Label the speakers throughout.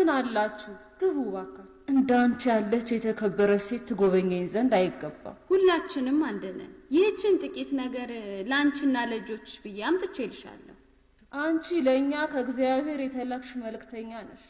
Speaker 1: እንደምን አላችሁ? ግቡ ባካ። እንዳንቺ ያለች የተከበረች ሴት ትጎበኘኝ ዘንድ አይገባም።
Speaker 2: ሁላችንም አንድ ነን። ይህችን ጥቂት ነገር ላንቺና ለልጆችሽ ብዬ አምጥቼልሻለሁ።
Speaker 1: አንቺ ለኛ ከእግዚአብሔር የተላክሽ መልእክተኛ ነሽ።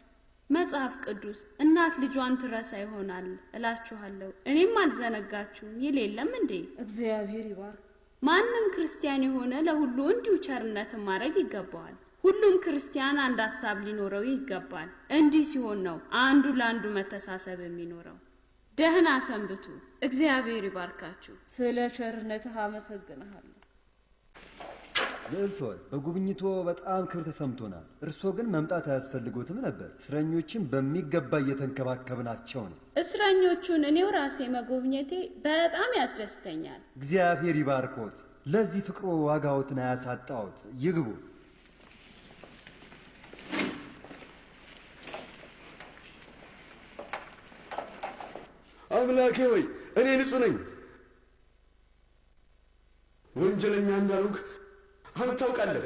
Speaker 2: መጽሐፍ ቅዱስ እናት ልጇን ትረሳ ይሆናል እላችኋለሁ፣ እኔም አልዘነጋችሁም ይል የለም እንዴ?
Speaker 1: እግዚአብሔር ይባርክ።
Speaker 2: ማንም ክርስቲያን የሆነ ለሁሉ እንዲሁ ቸርነትን ማድረግ ይገባዋል። ሁሉም ክርስቲያን አንድ ሐሳብ ሊኖረው ይገባል። እንዲህ ሲሆን ነው አንዱ ለአንዱ መተሳሰብ የሚኖረው። ደህና ሰንብቱ። እግዚአብሔር ይባርካችሁ።
Speaker 1: ስለ ቸርነትህ አመሰግናለሁ።
Speaker 3: ልዕልት ሆይ በጉብኝቶ በጣም ክብር ተሰምቶናል። እርሶ ግን መምጣት አያስፈልጎትም ነበር። እስረኞችን በሚገባ እየተንከባከብናቸው ነው።
Speaker 2: እስረኞቹን እኔው ራሴ መጎብኘቴ በጣም ያስደስተኛል።
Speaker 3: እግዚአብሔር ይባርኮት። ለዚህ ፍቅሮ ዋጋዎትን አያሳጣዎት። ይግቡ።
Speaker 4: አምላኬ ሆይ እኔ ንጹህ ነኝ፣ ወንጀለኛ እንዳልሆንክ አንተ ታውቃለህ።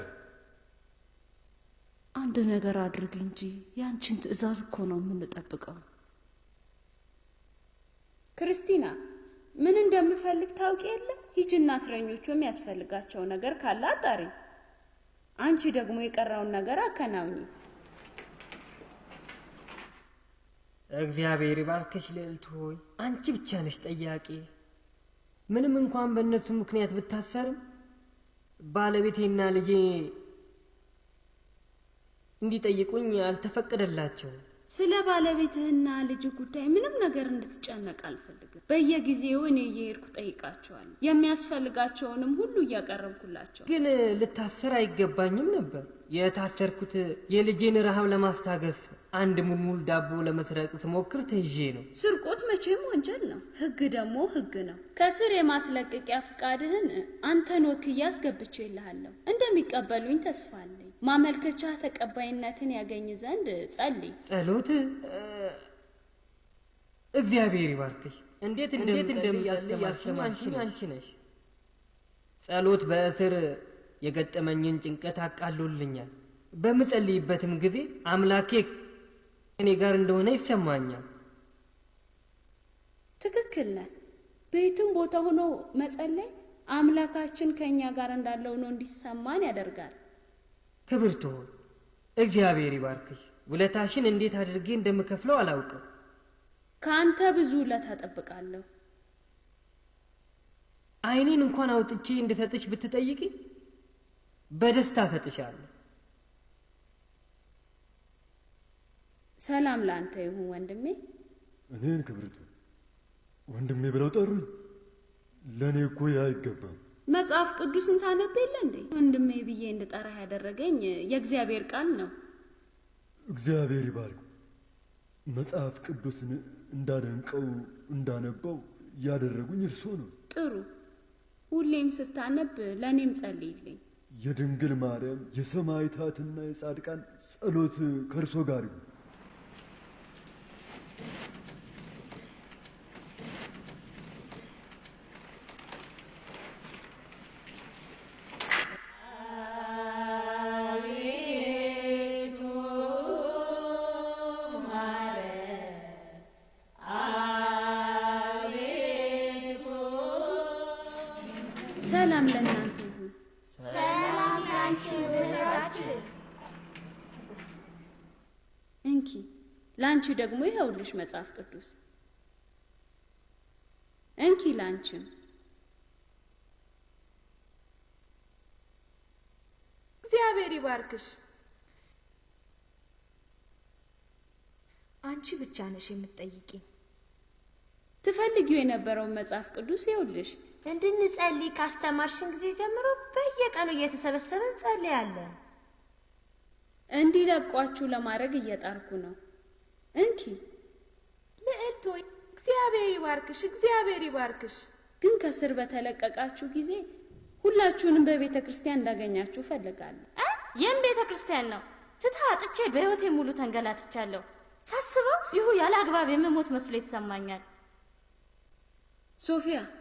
Speaker 1: አንድ ነገር አድርግ እንጂ ያንቺን ትዕዛዝ እኮ ነው የምንጠብቀው።
Speaker 2: ክርስቲና ምን እንደምፈልግ ታውቂ የለ? ሂጂና እስረኞቹ የሚያስፈልጋቸው ነገር ካለ አጣሪ። አንቺ ደግሞ የቀረውን ነገር አከናውኚ።
Speaker 5: እግዚአብሔር ይባርክሽ ልዕልት ሆይ። አንቺ ብቻ ነሽ ጠያቂ። ምንም እንኳን በእነሱ ምክንያት ብታሰርም ባለቤቴና ልጄ እንዲጠይቁኝ አልተፈቀደላቸውም።
Speaker 2: ስለ ባለቤትህና ልጅ ጉዳይ ምንም ነገር እንድትጨነቅ አልፈልግም። በየጊዜው እኔ እየሄድኩ ጠይቃቸዋለሁ። የሚያስፈልጋቸውንም ሁሉ እያቀረብኩላቸው።
Speaker 5: ግን ልታሰር አይገባኝም ነበር። የታሰርኩት የልጄን ረሃብ ለማስታገስ አንድ ሙልሙል ዳቦ ለመስረቅ ስሞክር ተይዤ ነው።
Speaker 2: ስርቆት መቼም ወንጀል ነው። ሕግ ደግሞ ሕግ ነው። ከስር የማስለቀቂያ ፍቃድህን አንተን ወክዬ አስገብቼልሃለሁ። እንደሚቀበሉኝ ተስፋ አለኝ። ማመልከቻ ተቀባይነትን ያገኝ ዘንድ ጸልይ።
Speaker 5: ጸሎት? እግዚአብሔር ይባርክሽ። እንዴት እንደምያስተማርሽኝ አንቺ ነሽ። ጸሎት በእስር የገጠመኝን ጭንቀት አቃሎልኛል። በምጸልይበትም ጊዜ አምላኬ እኔ ጋር እንደሆነ ይሰማኛል።
Speaker 2: ትክክል ነህ። በየትም ቦታ ሆኖ መጸለይ አምላካችን ከኛ ጋር እንዳለው ነው እንዲሰማን ያደርጋል።
Speaker 5: ክብርት ሆይ እግዚአብሔር ይባርክሽ። ውለታሽን እንዴት አድርጌ እንደምከፍለው አላውቅም።
Speaker 2: ካንተ ብዙ ውለታ እጠብቃለሁ።
Speaker 5: ዓይኔን እንኳን አውጥቼ እንድሰጥሽ ብትጠይቂ በደስታ ሰጥሻለሁ።
Speaker 2: ሰላም ላንተ ይሁን ወንድሜ።
Speaker 4: እኔን ክብርቱ ወንድሜ ብለው ጠሩኝ። ለኔ እኮ አይገባም።
Speaker 2: መጽሐፍ ቅዱስን ታነብ የለ እንዴ? ወንድሜ ብዬ እንድጠራህ ያደረገኝ የእግዚአብሔር ቃል ነው።
Speaker 4: እግዚአብሔር ይባርክ። መጽሐፍ ቅዱስን እንዳደንቀው እንዳነባው ያደረጉኝ እርሶ ነው።
Speaker 2: ጥሩ። ሁሌም ስታነብ ለኔም ጸልይልኝ።
Speaker 4: የድንግል ማርያም የሰማዕታትና የጻድቃን ጸሎት ከእርሶ ጋር ይሁን።
Speaker 2: ሰላም ለእናንተ ይሁን።
Speaker 6: ሰላም ላንቺ እህታችን።
Speaker 2: እንኪ ላንቺ ደግሞ ይኸውልሽ መጽሐፍ ቅዱስ። እንኪ ላንቺም።
Speaker 6: እግዚአብሔር ይባርክሽ። አንቺ ብቻ ነሽ የምትጠይቂኝ።
Speaker 2: ትፈልጊው የነበረውን መጽሐፍ ቅዱስ ይኸውልሽ።
Speaker 6: እንድንጸልይ ካስተማርሽን ጊዜ ጀምሮ በየቀኑ እየተሰበሰበን ጸልያለን።
Speaker 2: እንዲለቋችሁ ለማድረግ እየጣርኩ ነው። እንኪ
Speaker 6: ልዕልት ሆይ እግዚአብሔር ይባርክሽ፣ እግዚአብሔር ይባርክሽ።
Speaker 2: ግን ከስር በተለቀቃችሁ ጊዜ ሁላችሁንም በቤተ ክርስቲያን እንዳገኛችሁ ፈልጋለሁ።
Speaker 7: የም ቤተ ክርስቲያን ነው? ፍትህ አጥቼ በህይወቴ ሙሉ ተንገላትቻለሁ። ሳስበው ይሁ ያለ አግባብ የምሞት መስሎ ይሰማኛል።
Speaker 2: ሶፊያ